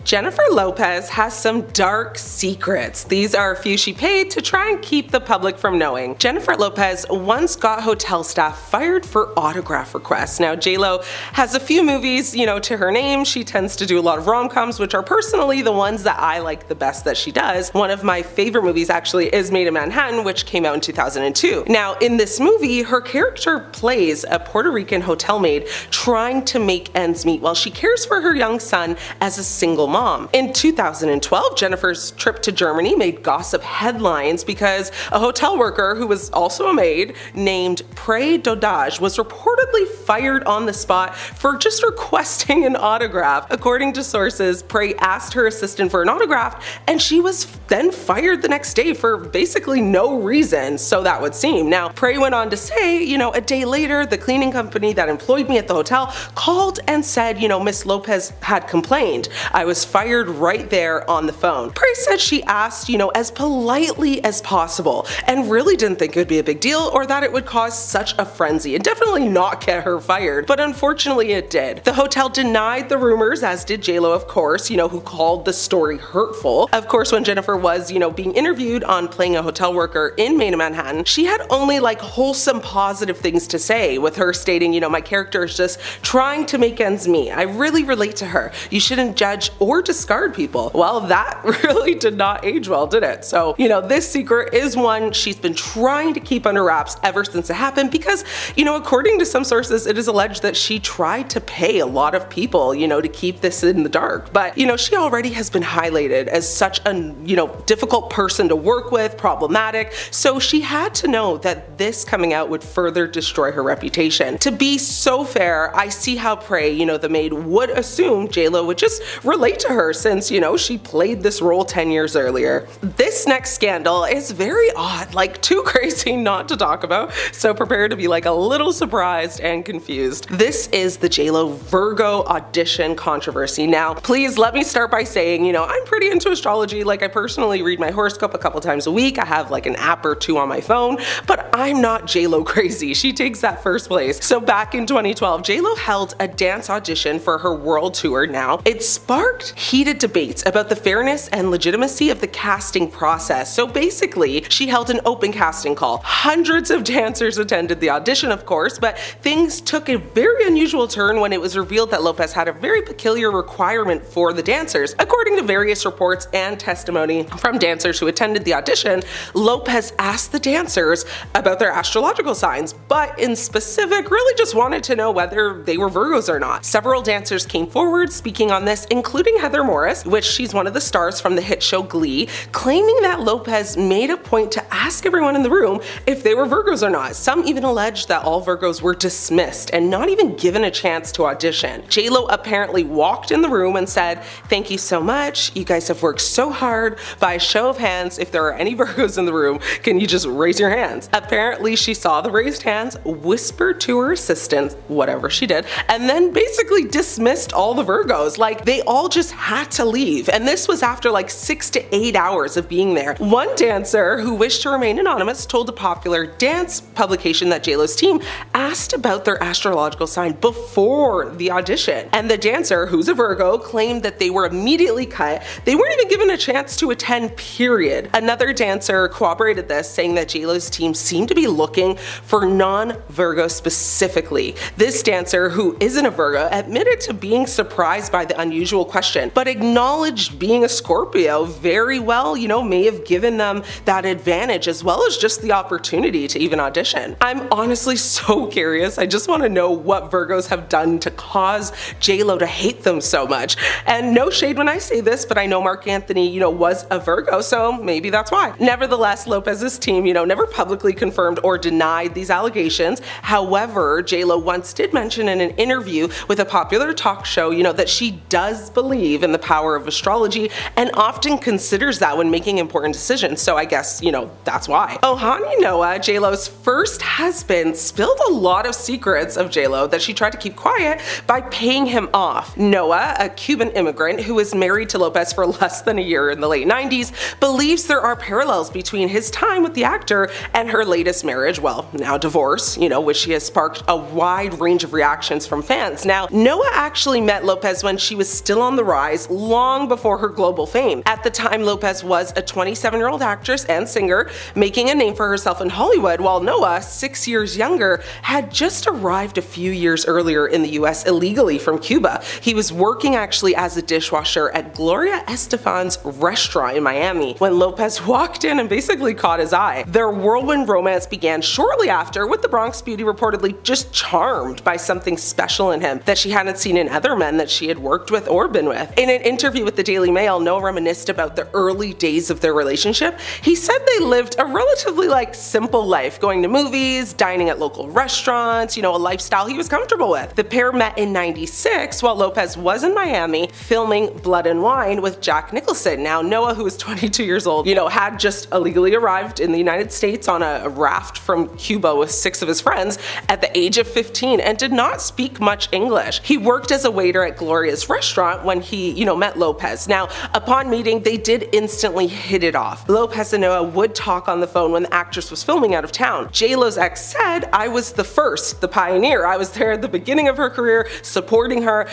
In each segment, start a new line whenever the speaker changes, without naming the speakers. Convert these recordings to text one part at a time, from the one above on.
Jennifer Lopez has some dark secrets. These are a few she paid to try and keep the public from knowing. Jennifer Lopez once got hotel staff fired for autograph requests. Now, J.Lo has a few movies, to her name. She tends to do a lot of rom-coms, which are personally the ones that I like the best that she does. One of my favorite movies actually is Maid in Manhattan, which came out in 2002. Now, in this movie, her character plays a Puerto Rican hotel maid trying to make ends meet while she cares for her young son as a single mom. In 2012, Jennifer's trip to Germany made gossip headlines because a hotel worker who was also a maid named Prey Dodage was reportedly fired on the spot for just requesting an autograph. According to sources, Prey asked her assistant for an autograph and she was then fired the next day for basically no reason, so that would seem. Now, Prey went on to say, a day later, the cleaning company that employed me at the hotel called and said, Miss Lopez had complained. I was fired right there on the phone. Prey said she asked, as politely as possible and really didn't think it would be a big deal or that it would cause such a frenzy and definitely not get her fired, but unfortunately it did. The hotel denied the rumors, as did J.Lo, of course, who called the story hurtful. Of course, when Jennifer was, being interviewed on playing a hotel worker in Maid in Manhattan, she had only wholesome positive things to say, with her stating, my character is just trying to make ends meet. I really relate to her. You shouldn't judge or discard people. Well, that really did not age well, did it? So, this secret is one she's been trying to keep under wraps ever since it happened because, according to some sources, it is alleged that she tried to pay a lot of people, to keep this in the dark. But, she already has been highlighted as such a, difficult person to work with, problematic, so she had to know that this coming out would further destroy her reputation. To be so fair, I see how Prey, the maid, would assume J.Lo would just relate to her since, she played this role 10 years earlier. This next scandal is very odd, too crazy not to talk about, so prepare to be a little surprised and confused. This is the J.Lo Virgo audition controversy. Now, please let me start by saying, I'm pretty into astrology. I personally read my horoscope a couple times a week. I have an app or two on my phone, but I'm not J.Lo crazy. She takes that first place. So back in 2012, J.Lo held a dance audition for her world tour. Now, it sparked heated debates about the fairness and legitimacy of the casting process. So basically, she held an open casting call. Hundreds of dancers attended the audition, of course, but things took a very unusual turn when it was revealed that Lopez had a very peculiar requirement for the dancers. According to various reports and testimony from dancers who attended the audition, Lopez asked the dancers about their astrological signs, but in specific, really just wanted to know whether they were Virgos or not. Several dancers came forward speaking on this, including Heather Morris, which she's one of the stars from the hit show Glee, claiming that Lopez made a point to ask everyone in the room if they were Virgos or not. Some even alleged that all Virgos were dismissed and not even given a chance to audition. J.Lo apparently walked in the room and said, "Thank you so much. You guys have worked so hard. By a show of hands, if there are any Virgos in the room, can you just raise your hands?" Apparently, she saw the raised hands, whispered to her assistant, whatever she did, and then basically dismissed all the Virgos. They all just had to leave. And this was after 6 to 8 hours of being there. One dancer who wished to remain anonymous told a popular dance publication that J.Lo's team asked about their astrological sign before the audition. And the dancer, who's a Virgo, claimed that they were immediately cut. They weren't even given a chance to attend, period. Another dancer corroborated this, saying that J.Lo's team seemed to be looking for non-Virgos specifically. This dancer, who isn't a Virgo, admitted to being surprised by the unusual question, but acknowledged being a Scorpio very well, may have given them that advantage as well as just the opportunity to even audition. I'm honestly so curious. I just want to know what Virgos have done to cause J.Lo to hate them so much. And no shade when I say this, but I know Mark Anthony, was a Virgo, so maybe that's why. Nevertheless, Lopez's team, never publicly confirmed or denied these allegations. However, J.Lo once did mention in an interview with a popular talk show, that she does believe in the power of astrology and often considers that when making important decisions. So I guess, that's why. Ohani Noah, J.Lo's first husband, spilled a lot of secrets of J.Lo that she tried to keep quiet by paying him off. Noah, a Cuban immigrant who was married to Lopez for less than a year in the late 90s, believes there are parallels between his time with the actor and her latest marriage, well, now divorce, which has sparked a wide range of reactions from fans. Now, Noah actually met Lopez when she was still on the roster rise long before her global fame. At the time, Lopez was a 27-year-old actress and singer, making a name for herself in Hollywood, while Noah, 6 years younger, had just arrived a few years earlier in the US illegally from Cuba. He was working actually as a dishwasher at Gloria Estefan's restaurant in Miami when Lopez walked in and basically caught his eye. Their whirlwind romance began shortly after, with the Bronx beauty reportedly just charmed by something special in him that she hadn't seen in other men that she had worked with or been with. In an interview with the Daily Mail, Noah reminisced about the early days of their relationship. He said they lived a relatively simple life, going to movies, dining at local restaurants, a lifestyle he was comfortable with. The pair met in '96 while Lopez was in Miami filming Blood and Wine with Jack Nicholson. Now Noah, who was 22 years old, had just illegally arrived in the United States on a raft from Cuba with 6 of his friends at the age of 15 and did not speak much English. He worked as a waiter at Gloria's restaurant when he, met Lopez. Now, upon meeting, they did instantly hit it off. Lopez and Noah would talk on the phone when the actress was filming out of town. J.Lo's ex said, "I was the first, the pioneer. I was there at the beginning of her career, supporting her,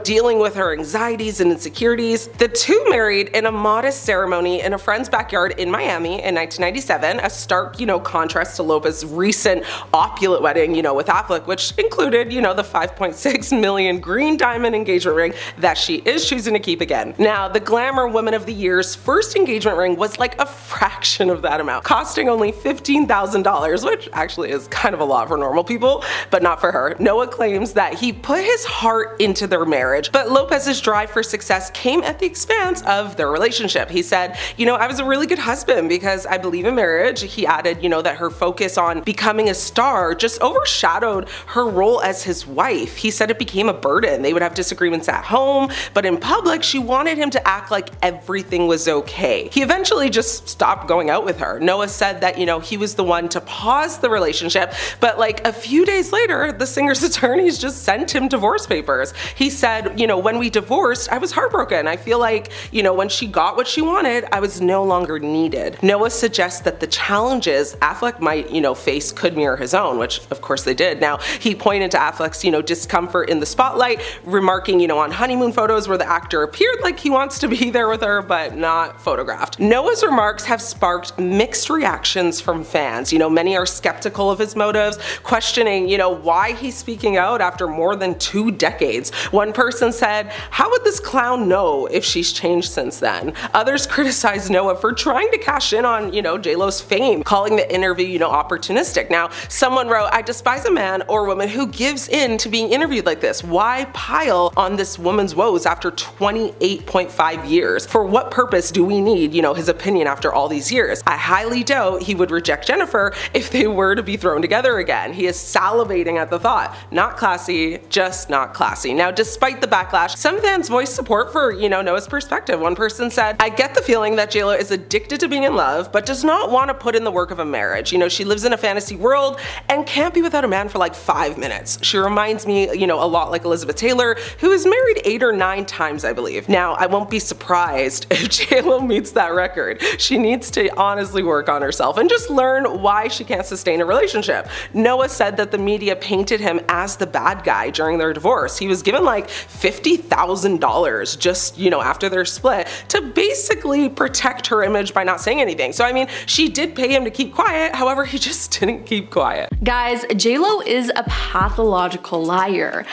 dealing with her anxieties and insecurities." The two married in a modest ceremony in a friend's backyard in Miami in 1997, a stark, contrast to Lopez's recent opulent wedding, with Affleck, which included, the $5.6 million green diamond engagement ring that she is choosing to keep again. Now, the Glamour Woman of the Year's first engagement ring was like a fraction of that amount, costing only $15,000, which actually is kind of a lot for normal people, but not for her. Noah claims that he put his heart into their marriage, but Lopez's drive for success came at the expense of their relationship. He said, "I was a really good husband because I believe in marriage." He added, that her focus on becoming a star just overshadowed her role as his wife. He said it became a burden. They would have disagreements at home, but in public, she wanted him to act like everything was okay. He eventually just stopped going out with her. Noah said that, he was the one to pause the relationship, but a few days later, the singer's attorneys just sent him divorce papers. He said, "When we divorced, I was heartbroken. I feel like, when she got what she wanted, I was no longer needed." Noah suggests that the challenges Affleck might, face could mirror his own, which of course they did. Now, he pointed to Affleck's, discomfort in the spotlight, remarking, on honeymoon photos where the actor appeared like he wants to be there with her, but not photographed. Noah's remarks have sparked mixed reactions from fans. Many are skeptical of his motives, questioning, why he's speaking out after more than 2 decades. One person said, "How would this clown know if she's changed since then?" Others criticized Noah for trying to cash in on, J.Lo's fame, calling the interview, opportunistic. Now, someone wrote, "I despise a man or woman who gives in to being interviewed like this. Why pile on this woman's woes after 28.5 years? For what purpose do we need, his opinion after all these years? I highly doubt he would reject Jennifer if they were to be thrown together again. He is salivating at the thought. Not classy, just not classy." Now, despite the backlash, some fans voiced support for, Noah's perspective. One person said, "I get the feeling that J.Lo is addicted to being in love, but does not want to put in the work of a marriage. She lives in a fantasy world and can't be without a man for 5 minutes. She reminds me, a lot like Elizabeth Taylor, who is married 8 or 9 times, I believe." Now, I won't be surprised if J.Lo meets that record. She needs to honestly work on herself and just learn why she can't sustain a relationship. Noah said that the media painted him as the bad guy during their divorce. He was given $50,000 just, after their split to basically protect her image by not saying anything. So, she did pay him to keep quiet, however, he just didn't keep quiet.
Guys, J.Lo is a pathological liar.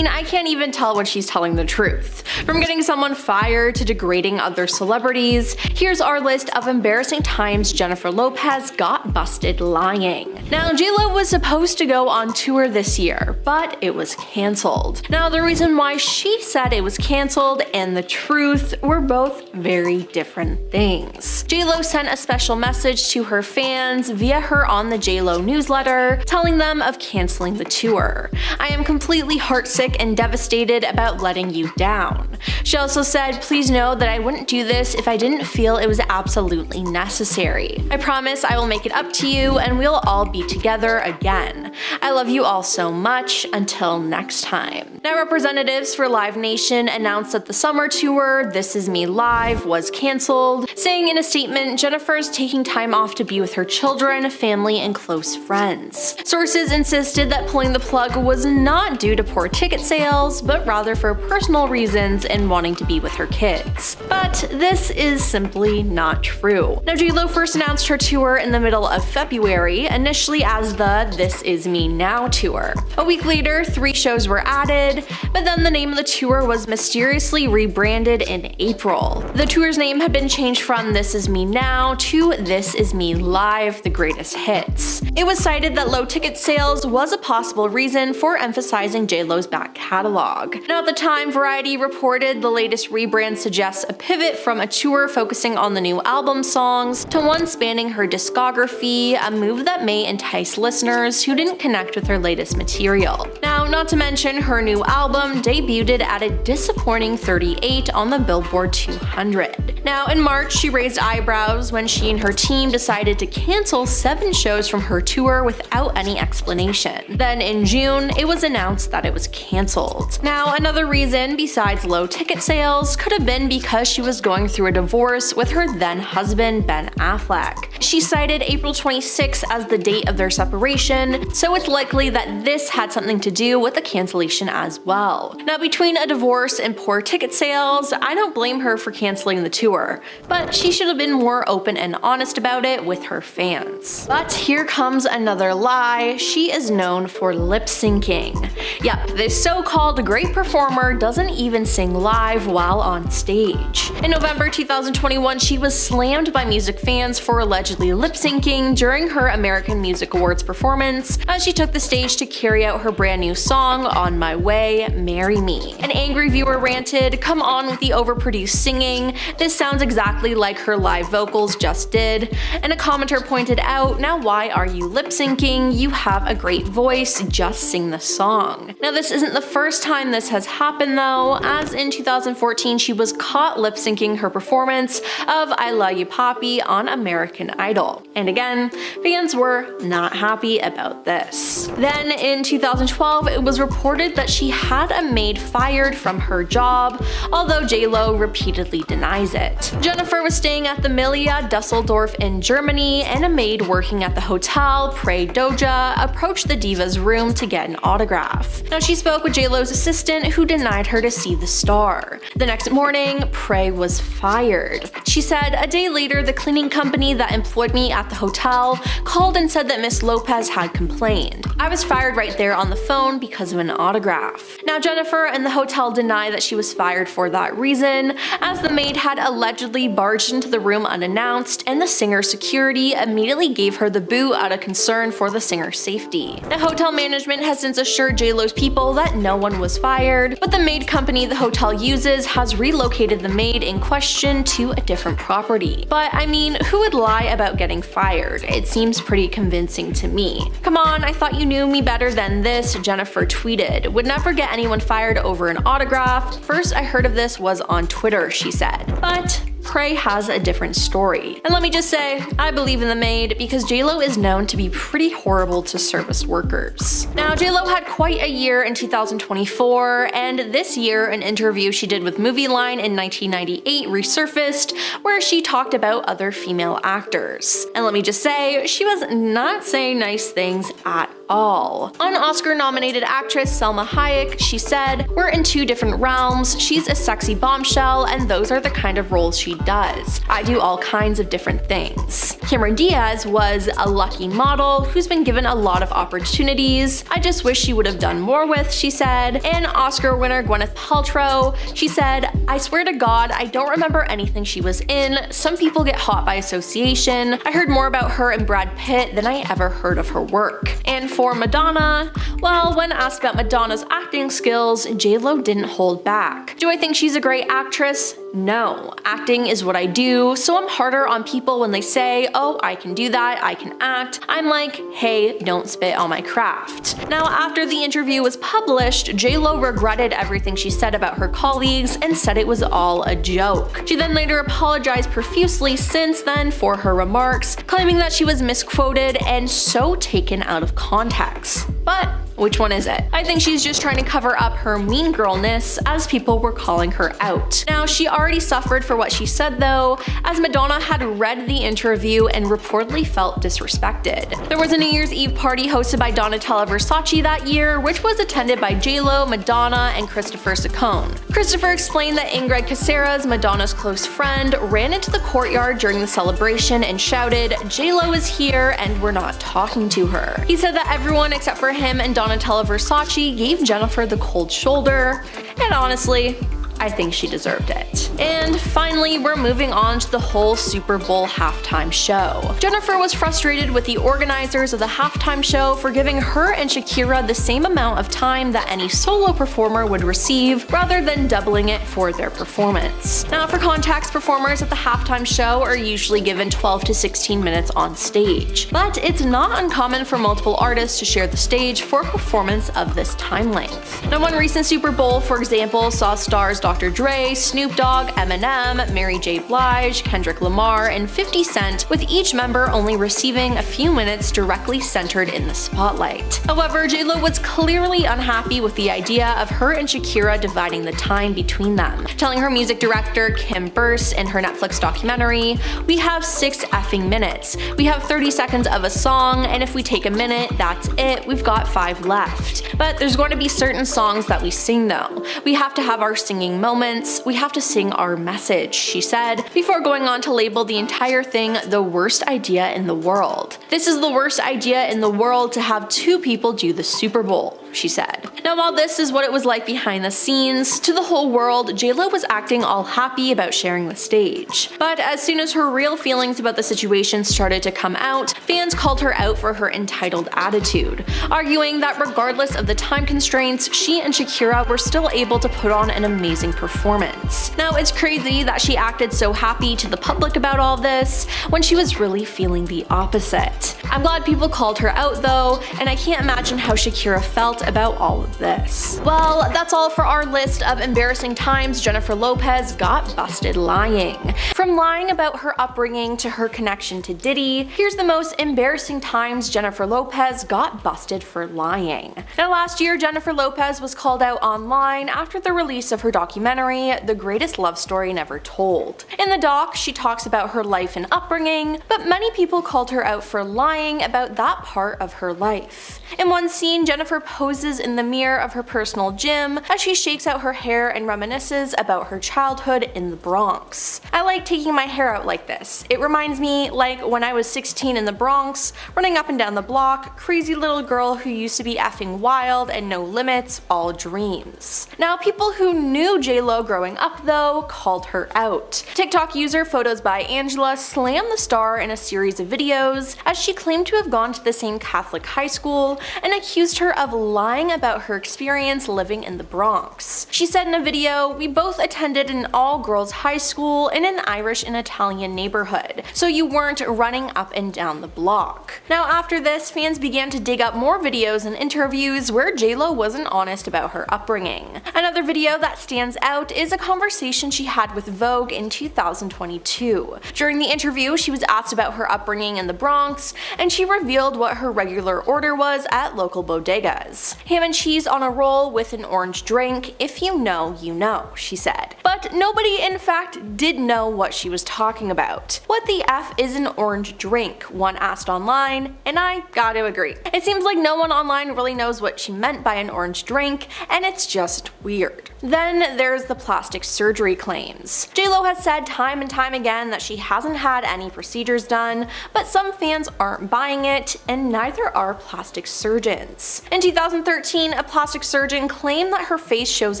I can't even tell when she's telling the truth. From getting someone fired to degrading other celebrities, here's our list of embarrassing times Jennifer Lopez got busted lying. Now, J.Lo was supposed to go on tour this year, but it was canceled. Now, the reason why she said it was canceled and the truth were both very different things. J.Lo sent a special message to her fans via her On the J.Lo newsletter, telling them of canceling the tour. "I am completely heartsick and devastated about letting you down." She also said, "Please know that I wouldn't do this if I didn't feel it was absolutely necessary. I promise I will make it up to you and we'll all be together again. I love you all so much. Until next time." Now, representatives for Live Nation announced that the summer tour, This Is Me Live, was canceled, saying in a statement, Jennifer's taking time off to be with her children, family, and close friends. Sources insisted that pulling the plug was not due to poor ticket sales, but rather for personal reasons friends and wanting to be with her kids. But this is simply not true. Now, J.Lo first announced her tour in the middle of February, initially as the This Is Me Now tour. A week later, 3 shows were added, but then the name of the tour was mysteriously rebranded in April. The tour's name had been changed from This Is Me Now to This Is Me Live, The Greatest Hits. It was cited that low ticket sales was a possible reason for emphasizing J.Lo's back catalog. Now, at the time, Variety reported the latest rebrand suggests a pivot from a tour focusing on the new album songs to one spanning her discography, a move that may entice listeners who didn't connect with her latest material. Now, not to mention, her new album debuted at a disappointing 38 on the Billboard 200. Now, in March, she raised eyebrows when she and her team decided to cancel 7 shows from her tour without any explanation. Then in June, it was announced that it was cancelled. Now, another reason besides low ticket sales could have been because she was going through a divorce with her then husband, Ben Affleck. She cited April 26 as the date of their separation, so it's likely that this had something to do with the cancellation as well. Now, between a divorce and poor ticket sales, I don't blame her for canceling the tour, but she should have been more open and honest about it with her fans. But here comes another lie. She is known for lip syncing. Yep, this so-called great performer doesn't even sing live while on stage. In November 2021, she was slammed by music fans for allegedly lip syncing during her American Music Awards performance as she took the stage to carry out her brand new song, On My Way, Marry Me. An angry viewer ranted, "Come on with the overproduced singing, this sounds exactly like her live vocals just did," and a commenter pointed out, "Now why are you lip syncing? You have a great voice, just sing the song." Now, this isn't the first time this has happened though, as in 2014 she was caught lip syncing her performance of I Love You Poppy on American Idol. And again, fans were not happy about this. Then in 2012, it was reported that she had a maid fired from her job, although J.Lo repeatedly denies it. Jennifer was staying at the Melia Dusseldorf in Germany, and a maid working at the hotel, Prey Doja, approached the diva's room to get an autograph. Now, she spoke with J.Lo's assistant, who denied her to see the star. The next morning, Prey was fired. She said, "A day later, the cleaning company that employed me at the hotel called and said that Miss Lopez had complained. I was fired right there on the phone because of an autograph." Now, Jennifer and the hotel deny that she was fired for that reason, as the maid had allegedly barged into the room unannounced, and the singer's security immediately gave her the boot out of concern for the singer's safety. The hotel management has since assured J.Lo's people that no one was fired, but the maid company the hotel uses has relocated the maid in question to a different property. But I mean, who would lie about getting fired? It seems pretty convincing to me. "Come on, I thought you knew me better than this," Jennifer tweeted. "Would never get anyone fired over an autograph. First I heard of this was on Twitter," she said. But Prey has a different story. And let me just say, I believe in the maid because J.Lo is known to be pretty horrible to service workers. Now, J.Lo had quite a year in 2024, and this year an interview she did with Movie Line in 1998 resurfaced, where she talked about other female actors. And let me just say, she was not saying nice things at all. On Oscar-nominated actress Salma Hayek, she said, "We're in 2 different realms. She's a sexy bombshell, and those are the kind of roles she does. I do all kinds of different things." Cameron Diaz was a lucky model who's been given a lot of opportunities. "I just wish she would have done more with," she said. And Oscar winner Gwyneth Paltrow, she said, "I swear to God, I don't remember anything she was in. Some people get hot by association. I heard more about her and Brad Pitt than I ever heard of her work." And for Madonna, well, when asked about Madonna's acting skills, J.Lo didn't hold back. "Do I think she's a great actress? No. Acting is what I do, so I'm harder on people when they say, 'Oh, I can do that, I can act.' I'm like, hey, don't spit on my craft." Now, after the interview was published, J.Lo regretted everything she said about her colleagues and said it was all a joke. She then later apologized profusely since then for her remarks, claiming that she was misquoted and so taken out of context. But Which one is it? I think she's just trying to cover up her mean girlness, as people were calling her out. Now, she already suffered for what she said though, as Madonna had read the interview and reportedly felt disrespected. There was a New Year's Eve party hosted by Donatella Versace that year, which was attended by J.Lo, Madonna, and Christopher Saccone. Christopher explained that Ingrid Caceres, Madonna's close friend, ran into the courtyard during the celebration and shouted, "J.Lo is here and we're not talking to her." He said that everyone except for him and Donatella Versace gave Jennifer the cold shoulder, and honestly, I think she deserved it. And finally, we're moving on to the whole Super Bowl halftime show. Jennifer was frustrated with the organizers of the halftime show for giving her and Shakira the same amount of time that any solo performer would receive, rather than doubling it for their performance. Now, for context, performers at the halftime show are usually given 12 to 16 minutes on stage, but it's not uncommon for multiple artists to share the stage for a performance of this time length. Now, one recent Super Bowl, for example, saw stars Dr. Dre, Snoop Dogg, Eminem, Mary J. Blige, Kendrick Lamar, and 50 Cent, with each member only receiving a few minutes directly centered in the spotlight. However, J.Lo was clearly unhappy with the idea of her and Shakira dividing the time between them, telling her music director Kim Burse in her Netflix documentary, "We have 6 effing minutes. We have 30 seconds of a song, and if we take a minute, that's it. We've got 5 left. But there's going to be certain songs that we sing though. We have to have our singing moments, we have to sing our message," she said, before going on to label the entire thing the worst idea in the world. "This is the worst idea in the world to have 2 people do the Super Bowl," she said. Now, while this is what it was like behind the scenes, to the whole world, J.Lo was acting all happy about sharing the stage. But as soon as her real feelings about the situation started to come out, fans called her out for her entitled attitude, arguing that regardless of the time constraints, she and Shakira were still able to put on an amazing performance. Now, it's crazy that she acted so happy to the public about all this when she was really feeling the opposite. I'm glad people called her out though, and I can't imagine how Shakira felt about all of this. Well, that's all for our list of embarrassing times Jennifer Lopez got busted lying. From lying about her upbringing to her connection to Diddy, here's the most embarrassing times Jennifer Lopez got busted for lying. Now, last year, Jennifer Lopez was called out online after the release of her documentary, The Greatest Love Story Never Told. In the doc, she talks about her life and upbringing, but many people called her out for lying about that part of her life. In one scene, Jennifer poses in the mirror of her personal gym as she shakes out her hair and reminisces about her childhood in the Bronx. "I like taking my hair out like this. It reminds me like when I was 16 in the Bronx, running up and down the block, crazy little girl who used to be effing wild and no limits, all dreams." Now, people who knew J.Lo growing up though called her out. TikTok user Photos by Angela slammed the star in a series of videos as she claimed to have gone to the same Catholic high school and accused her of lying about her experience living in the Bronx. She said in a video, "We both attended an all-girls high school in an Irish and Italian neighborhood, so you weren't running up and down the block." Now, after this, fans began to dig up more videos and interviews where J.Lo wasn't honest about her upbringing. Another video that stands out is a conversation she had with Vogue in 2022. During the interview, she was asked about her upbringing in the Bronx, and she revealed what her regular order was at local bodegas. "Ham and cheese on a roll with an orange drink. If you know, you know," she said. But nobody, in fact, did know what she was talking about. "What the F is an orange drink?" one asked online, and I gotta agree. It seems like no one online really knows what she meant by an orange drink, and it's just weird. Then there's the plastic surgery claims. J.Lo has said time and time again that she hasn't had any procedures done, but some fans aren't buying it, and neither are plastic surgeons. In 2013, a plastic surgeon claimed that her face shows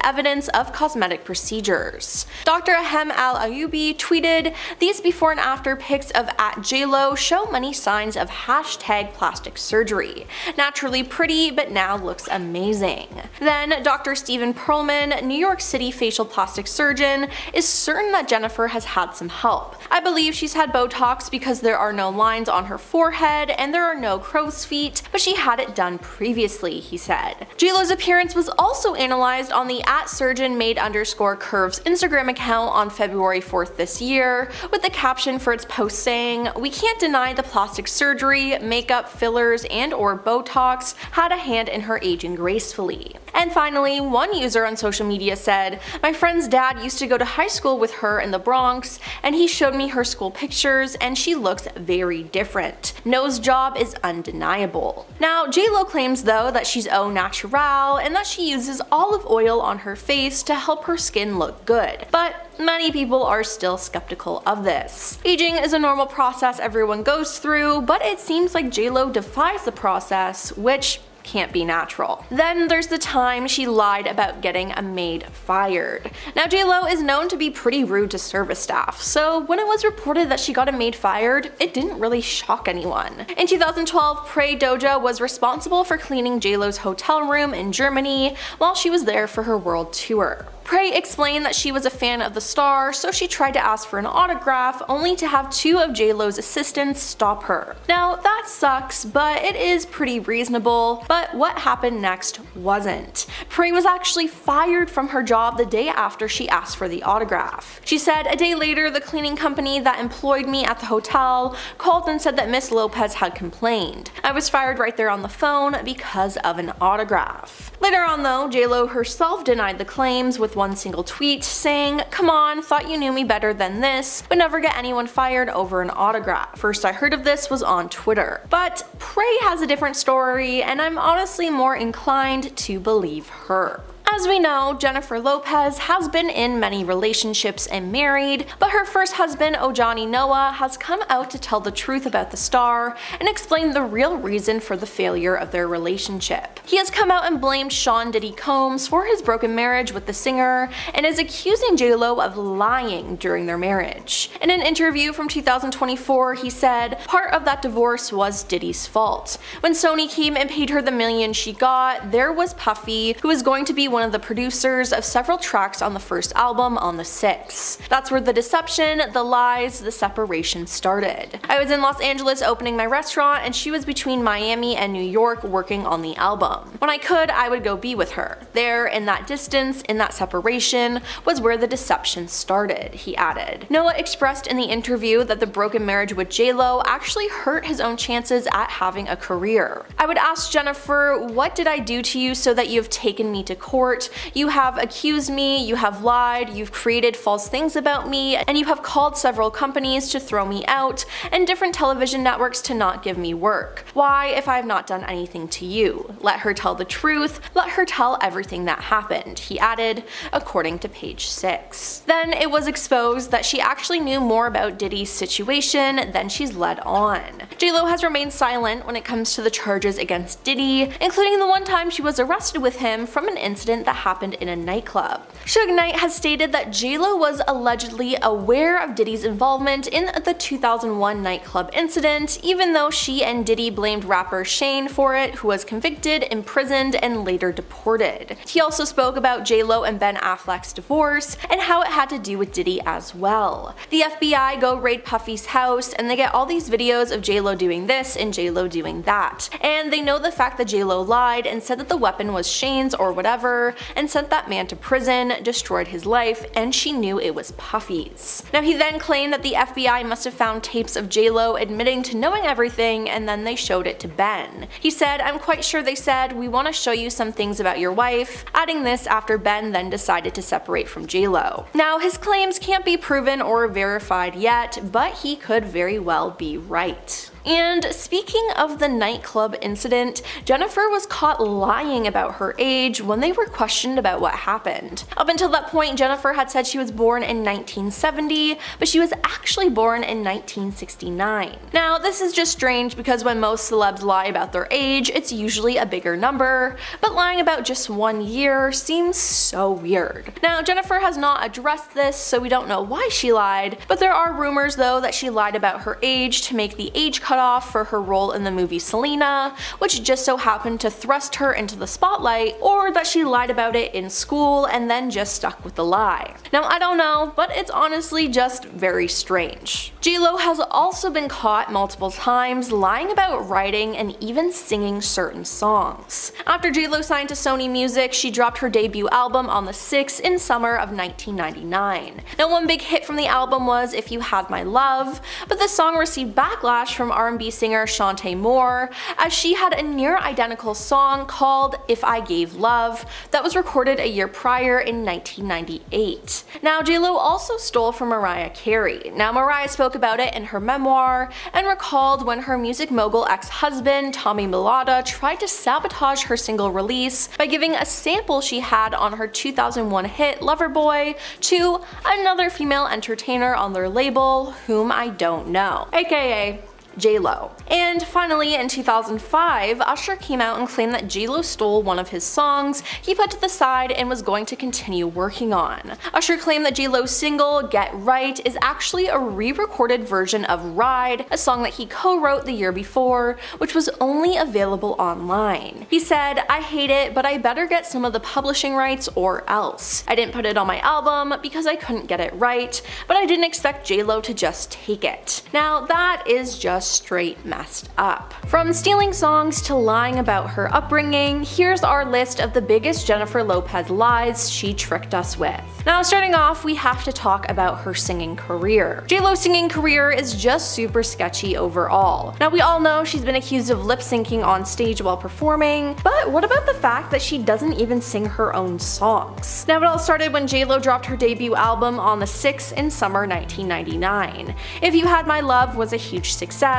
evidence of cosmetic procedures. Dr. Ahem Al-Ayubi tweeted, "These before and after pics of @J.Lo show many signs of #plastic surgery. Naturally pretty, but now looks amazing." Then Dr. Stephen Perlman, New York City facial plastic surgeon, is certain that Jennifer has had some help. I believe she's had Botox because there are no lines on her forehead and there are no crow's feet, but she had it done previously, he said. J.Lo's appearance was also analyzed on the @surgeonmaid_curves Instagram account on February 4th this year, with the caption for its post saying, "We can't deny the plastic surgery, makeup, fillers, and/or Botox had a hand in her aging gracefully." And finally, one user on social media said, "My friend's dad used to go to high school with her in the Bronx, and he showed me her school pictures, and she looks very different. Nose job is undeniable." Now, J.Lo claims though that she's au naturel and that she uses olive oil on her face to help her skin look good. But many people are still skeptical of this. Aging is a normal process everyone goes through, but it seems like J.Lo defies the process, which can't be natural. Then there's the time she lied about getting a maid fired. Now, J.Lo is known to be pretty rude to service staff, so when it was reported that she got a maid fired, it didn't really shock anyone. In 2012, Prey Doja was responsible for cleaning J.Lo's hotel room in Germany while she was there for her world tour. Prey explained that she was a fan of the star, so she tried to ask for an autograph, only to have two of J.Lo's assistants stop her. Now, that sucks, but it is pretty reasonable. But what happened next wasn't. Prey was actually fired from her job the day after she asked for the autograph. She said, "A day later, the cleaning company that employed me at the hotel called and said that Miss Lopez had complained. I was fired right there on the phone because of an autograph." Later on though, J.Lo herself denied the claims with one single tweet saying, "Come on, thought you knew me better than this, would never get anyone fired over an autograph. First I heard of this was on Twitter." But Prey has a different story, and I'm honestly more inclined to believe her. As we know, Jennifer Lopez has been in many relationships and married, but her first husband, Ojani Noah, has come out to tell the truth about the star and explain the real reason for the failure of their relationship. He has come out and blamed Sean Diddy Combs for his broken marriage with the singer and is accusing J.Lo of lying during their marriage. In an interview from 2024, he said, "Part of that divorce was Diddy's fault. When Sony came and paid her the million she got, there was Puffy, who is going to be one of the producers of several tracks on the first album on the 6. That's where the deception, the lies, the separation started. I was in Los Angeles opening my restaurant and she was between Miami and New York working on the album. When I could, I would go be with her. There, in that distance, in that separation, was where the deception started," he added. Noah expressed in the interview that the broken marriage with J.Lo actually hurt his own chances at having a career. "I would ask Jennifer, what did I do to you so that you have taken me to court? You have accused me, you have lied, you've created false things about me, and you have called several companies to throw me out and different television networks to not give me work. Why, if I have not done anything to you? Let her tell the truth, let her tell everything that happened," he added, according to page 6. Then it was exposed that she actually knew more about Diddy's situation than she's led on. J.Lo has remained silent when it comes to the charges against Diddy, including the one time she was arrested with him from an incident that happened in a nightclub. Suge Knight has stated that J.Lo was allegedly aware of Diddy's involvement in the 2001 nightclub incident, even though she and Diddy blamed rapper Shane for it, who was convicted, imprisoned, and later deported. He also spoke about J.Lo and Ben Affleck's divorce and how it had to do with Diddy as well. The FBI go raid Puffy's house and they get all these videos of J.Lo doing this and J.Lo doing that. And they know the fact that J.Lo lied and said that the weapon was Shane's or whatever, and sent that man to prison, destroyed his life, and she knew it was Puffy's. Now, he then claimed that the FBI must have found tapes of J.Lo admitting to knowing everything, and then they showed it to Ben. He said, "I'm quite sure they said, we want to show you some things about your wife," adding this after Ben then decided to separate from J.Lo. Now, his claims can't be proven or verified yet, but he could very well be right. And speaking of the nightclub incident, Jennifer was caught lying about her age when they were questioned about what happened. Up until that point, Jennifer had said she was born in 1970, but she was actually born in 1969. Now, this is just strange because when most celebs lie about their age, it's usually a bigger number, but lying about just 1 year seems so weird. Now, Jennifer has not addressed this, so we don't know why she lied, but there are rumors though that she lied about her age to make the age cut off for her role in the movie Selena, which just so happened to thrust her into the spotlight, or that she lied about it in school and then just stuck with the lie. Now I don't know, but it's honestly just very strange. J.Lo has also been caught multiple times lying about writing and even singing certain songs. After J.Lo signed to Sony Music, she dropped her debut album on the 6th in summer of 1999. Now one big hit from the album was If You Had My Love, but the song received backlash from R&B singer Shantae Moore, as she had a near identical song called If I Gave Love that was recorded a year prior in 1998. Now J.Lo also stole from Mariah Carey. Now Mariah spoke about it in her memoir and recalled when her music mogul ex-husband Tommy Mulata tried to sabotage her single release by giving a sample she had on her 2001 hit Loverboy to another female entertainer on their label whom I don't know, aka J.Lo. And finally, in 2005, Usher came out and claimed that J.Lo stole one of his songs he put to the side and was going to continue working on. Usher claimed that J.Lo's single, Get Right, is actually a re-recorded version of Ride, a song that he co-wrote the year before, which was only available online. He said, "I hate it, but I better get some of the publishing rights or else. I didn't put it on my album because I couldn't get it right, but I didn't expect J.Lo to just take it." Now that is just straight messed up. From stealing songs to lying about her upbringing, here's our list of the biggest Jennifer Lopez lies she tricked us with. Now starting off, we have to talk about her singing career. J.Lo's singing career is just super sketchy overall. Now we all know she's been accused of lip syncing on stage while performing, but what about the fact that she doesn't even sing her own songs? Now it all started when J.Lo dropped her debut album on the 6th in summer 1999. If You Had My Love was a huge success,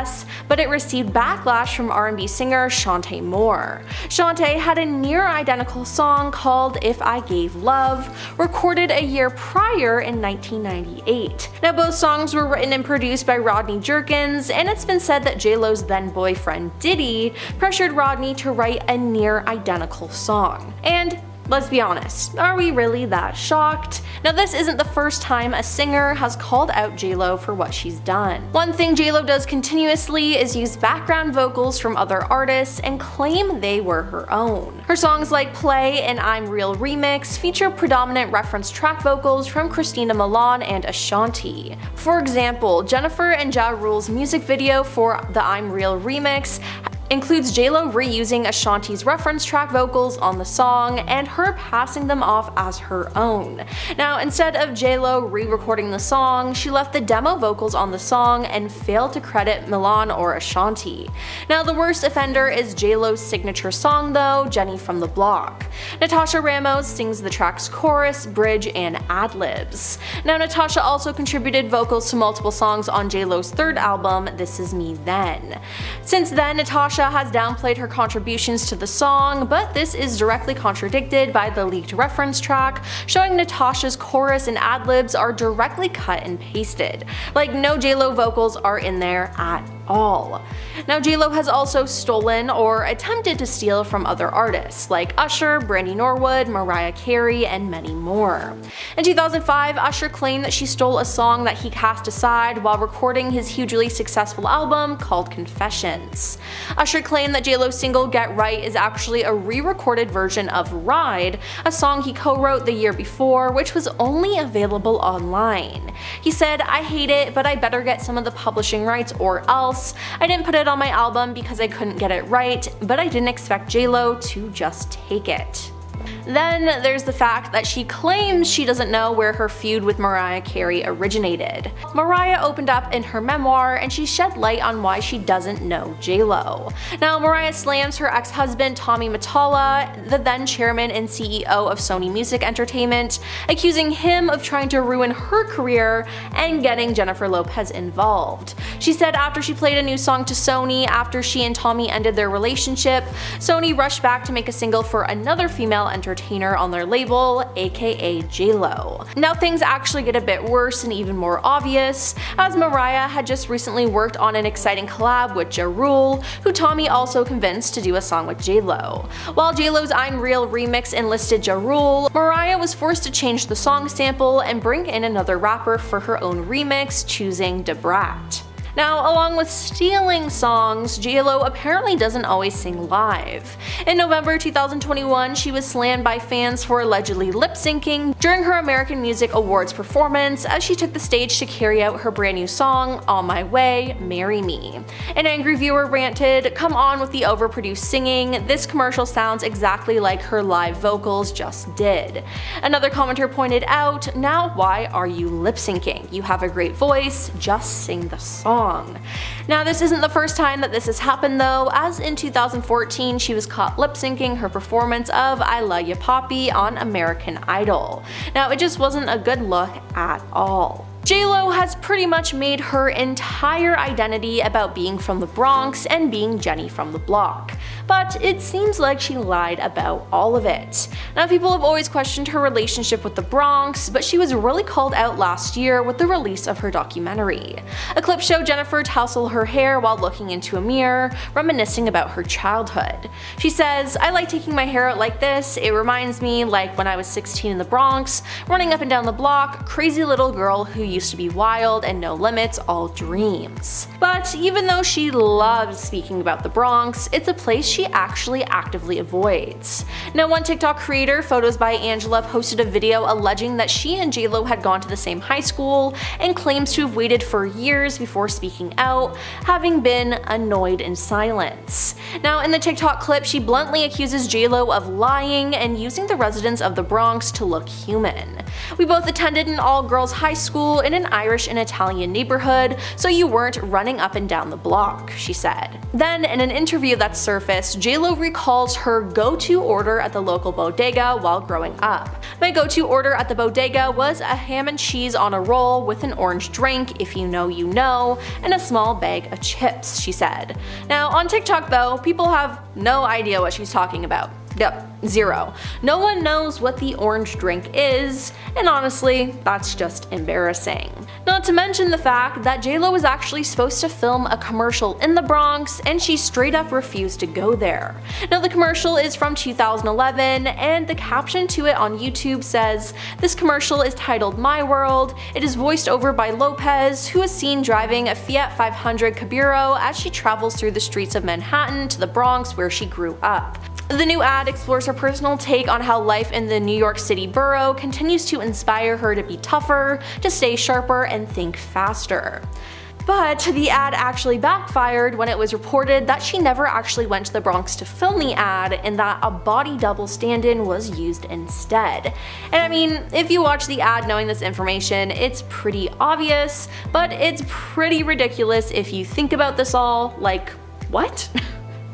but it received backlash from R&B singer Shantae Moore. Shantae had a near identical song called If I Gave Love, recorded a year prior in 1998. Now both songs were written and produced by Rodney Jerkins, and it's been said that J.Lo's then boyfriend Diddy pressured Rodney to write a near identical song. And let's be honest, are we really that shocked? Now this isn't the first time a singer has called out J.Lo for what she's done. One thing J.Lo does continuously is use background vocals from other artists and claim they were her own. Her songs like Play and I'm Real remix feature predominant reference track vocals from Christina Milian and Ashanti. For example, Jennifer and Ja Rule's music video for the I'm Real remix includes J.Lo reusing Ashanti's reference track vocals on the song and her passing them off as her own. Now, instead of J.Lo re-recording the song, she left the demo vocals on the song and failed to credit Milian or Ashanti. Now, the worst offender is J.Lo's signature song though, Jenny from the Block. Natasha Ramos sings the track's chorus, bridge, and ad-libs. Now, Natasha also contributed vocals to multiple songs on J.Lo's third album, This Is Me Then. Since then, Natasha has downplayed her contributions to the song, but this is directly contradicted by the leaked reference track, showing Natasha's chorus and ad-libs are directly cut and pasted. Like, no J.Lo vocals are in there at all. Now J.Lo has also stolen or attempted to steal from other artists like Usher, Brandy Norwood, Mariah Carey, and many more. In 2005, Usher claimed that she stole a song that he cast aside while recording his hugely successful album called Confessions. Usher claimed that J.Lo's single Get Right is actually a re-recorded version of Ride, a song he co-wrote the year before, which was only available online. He said, "I hate it, but I better get some of the publishing rights or else. I didn't put it on my album because I couldn't get it right, but I didn't expect J.Lo to just take it." Then there's the fact that she claims she doesn't know where her feud with Mariah Carey originated. Mariah opened up in her memoir and she shed light on why she doesn't know J.Lo. Now Mariah slams her ex-husband Tommy Mottola, the then chairman and CEO of Sony Music Entertainment, accusing him of trying to ruin her career and getting Jennifer Lopez involved. She said after she played a new song to Sony after she and Tommy ended their relationship, Sony rushed back to make a single for another female entertainer on their label, aka J.Lo. Now things actually get a bit worse and even more obvious, as Mariah had just recently worked on an exciting collab with Ja Rule, who Tommy also convinced to do a song with J.Lo. While J.Lo's I'm Real remix enlisted Ja Rule, Mariah was forced to change the song sample and bring in another rapper for her own remix, choosing Da Brat. Now, along with stealing songs, J.Lo apparently doesn't always sing live. In November 2021, she was slammed by fans for allegedly lip-syncing during her American Music Awards performance as she took the stage to carry out her brand new song, On My Way, Marry Me. An angry viewer ranted, "Come on with the overproduced singing, this commercial sounds exactly like her live vocals just did." Another commenter pointed out, "Now why are you lip-syncing? You have a great voice, just sing the song." Now this isn't the first time that this has happened though, as in 2014 she was caught lip-syncing her performance of I Love Ya Poppy on American Idol. Now it just wasn't a good look at all. J.Lo has pretty much made her entire identity about being from the Bronx and being Jenny from the block. But it seems like she lied about all of it. Now people have always questioned her relationship with the Bronx, but she was really called out last year with the release of her documentary. A clip showed Jennifer tousle her hair while looking into a mirror, reminiscing about her childhood. She says, "I like taking my hair out like this. It reminds me like when I was 16 in the Bronx, running up and down the block, crazy little girl who used to be wild and no limits, all dreams." But even though she loves speaking about the Bronx, it's a place she actually actively avoids. Now one TikTok creator, Photos by Angela, posted a video alleging that she and J.Lo had gone to the same high school and claims to have waited for years before speaking out, having been annoyed in silence. Now in the TikTok clip, she bluntly accuses J.Lo of lying and using the residents of the Bronx to look human. "We both attended an all-girls high school in an Irish and Italian neighborhood, so you weren't running up and down the block," she said. Then in an interview that surfaced, J.Lo recalls her go-to order at the local bodega while growing up. "My go-to order at the bodega was a ham and cheese on a roll with an orange drink, if you know you know, and a small bag of chips," she said. Now on TikTok though, people have no idea what she's talking about. Yep, zero. No one knows what the orange drink is, and honestly, that's just embarrassing. Not to mention the fact that J.Lo was actually supposed to film a commercial in the Bronx, and she straight up refused to go there. Now the commercial is from 2011, and the caption to it on YouTube says, "This commercial is titled My World. It is voiced over by Lopez, who is seen driving a Fiat 500 Cabrio as she travels through the streets of Manhattan to the Bronx where she grew up." The new ad explores her personal take on how life in the New York City borough continues to inspire her to be tougher, to stay sharper, and think faster. But the ad actually backfired when it was reported that she never actually went to the Bronx to film the ad and that a body double stand-in was used instead. And I mean, if you watch the ad knowing this information, it's pretty obvious, but it's pretty ridiculous if you think about this all, like, what?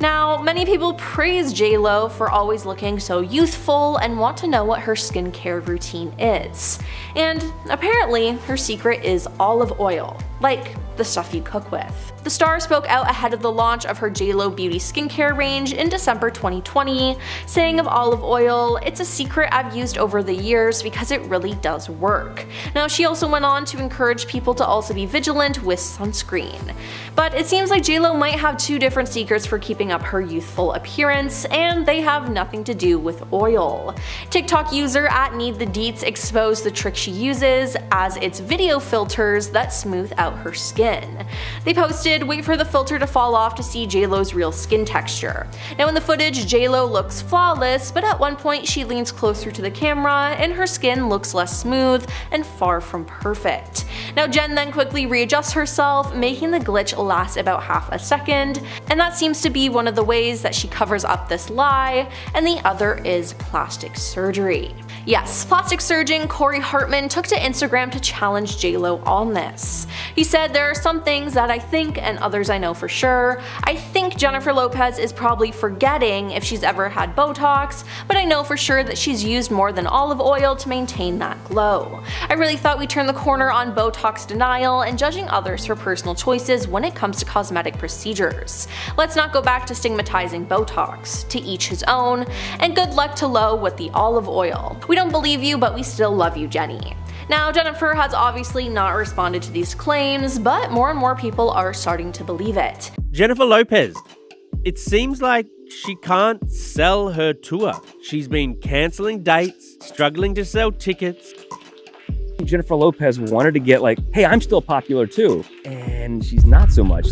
Now, many people praise J.Lo for always looking so youthful and want to know what her skincare routine is. And apparently, her secret is olive oil, like the stuff you cook with. The star spoke out ahead of the launch of her J.Lo beauty skincare range in December 2020, saying of olive oil, "It's a secret I've used over the years because it really does work." Now she also went on to encourage people to also be vigilant with sunscreen. But it seems like J.Lo might have two different secrets for keeping up her youthful appearance, and they have nothing to do with oil. TikTok user @NeedTheDeets exposed the trick she uses, as it's video filters that smooth out her skin. They posted, "Wait for the filter to fall off to see J.Lo's real skin texture." Now in the footage, J.Lo looks flawless, but at one point she leans closer to the camera and her skin looks less smooth and far from perfect. Now Jen then quickly readjusts herself, making the glitch last about half a second, and that seems to be one of the ways that she covers up this lie, and the other is plastic surgery. Yes, plastic surgeon Corey Hartman took to Instagram to challenge J.Lo on this. He said, "There are some things that I think and others I know for sure. I think Jennifer Lopez is probably forgetting if she's ever had Botox, but I know for sure that she's used more than olive oil to maintain that glow. I really thought we turned the corner on Botox denial and judging others for personal choices when it comes to cosmetic procedures. Let's not go back to stigmatizing Botox. To each his own, and good luck to Lo with the olive oil. We don't believe you, but we still love you, Jenny." Now, Jennifer has obviously not responded to these claims, but more and more people are starting to believe it.
Jennifer Lopez. It seems like she can't sell her tour. She's been cancelling dates, struggling to sell tickets. Jennifer Lopez wanted to get like, hey, I'm still popular too. And she's not so much.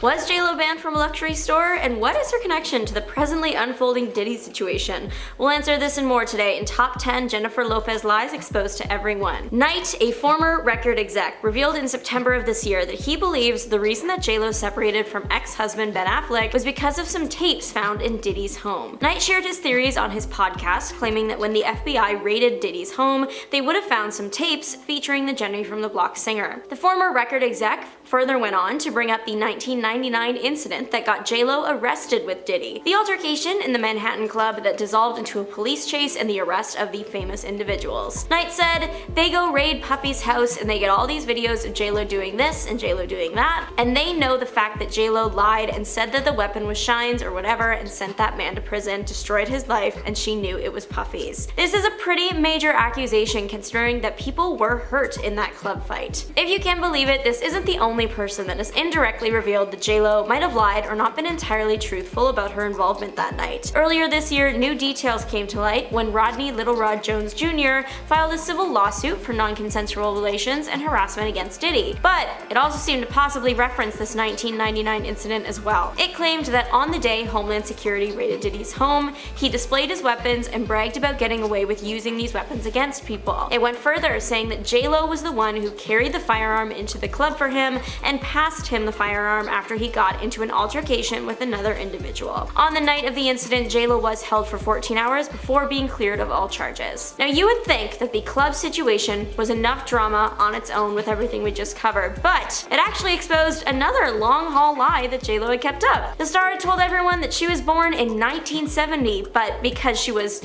Was J.Lo banned from a luxury store? And what is her connection to the presently unfolding Diddy situation? We'll answer this and more today in Top 10 Jennifer Lopez Lies Exposed to Everyone. Knight, a former record exec, revealed in September of this year that he believes the reason that J.Lo separated from ex-husband Ben Affleck was because of some tapes found in Diddy's home. Knight shared his theories on his podcast, claiming that when the FBI raided Diddy's home, they would have found some tapes featuring the Jenny from the Block singer. The former record exec further went on to bring up the 1999 incident that got J.Lo arrested with Diddy, the altercation in the Manhattan club that dissolved into a police chase and the arrest of the famous individuals. Knight said, they go raid Puffy's house and they get all these videos of J.Lo doing this and J.Lo doing that, and they know the fact that J.Lo lied and said that the weapon was Shine's or whatever and sent that man to prison, destroyed his life, and she knew it was Puffy's. This is a pretty major accusation considering that people were hurt in that club fight. If you can believe it, this isn't the only person that has indirectly revealed that J.Lo might have lied or not been entirely truthful about her involvement that night. Earlier this year, new details came to light when Rodney Little Rod Jones Jr. filed a civil lawsuit for non-consensual relations and harassment against Diddy. But it also seemed to possibly reference this 1999 incident as well. It claimed that on the day Homeland Security raided Diddy's home, he displayed his weapons and bragged about getting away with using these weapons against people. It went further, saying that J.Lo was the one who carried the firearm into the club for him and passed him the firearm after he got into an altercation with another individual. On the night of the incident, J.Lo was held for 14 hours before being cleared of all charges. Now you would think that the club situation was enough drama on its own with everything we just covered, but it actually exposed another long haul lie that J.Lo had kept up. The star had told everyone that she was born in 1970, but because she was,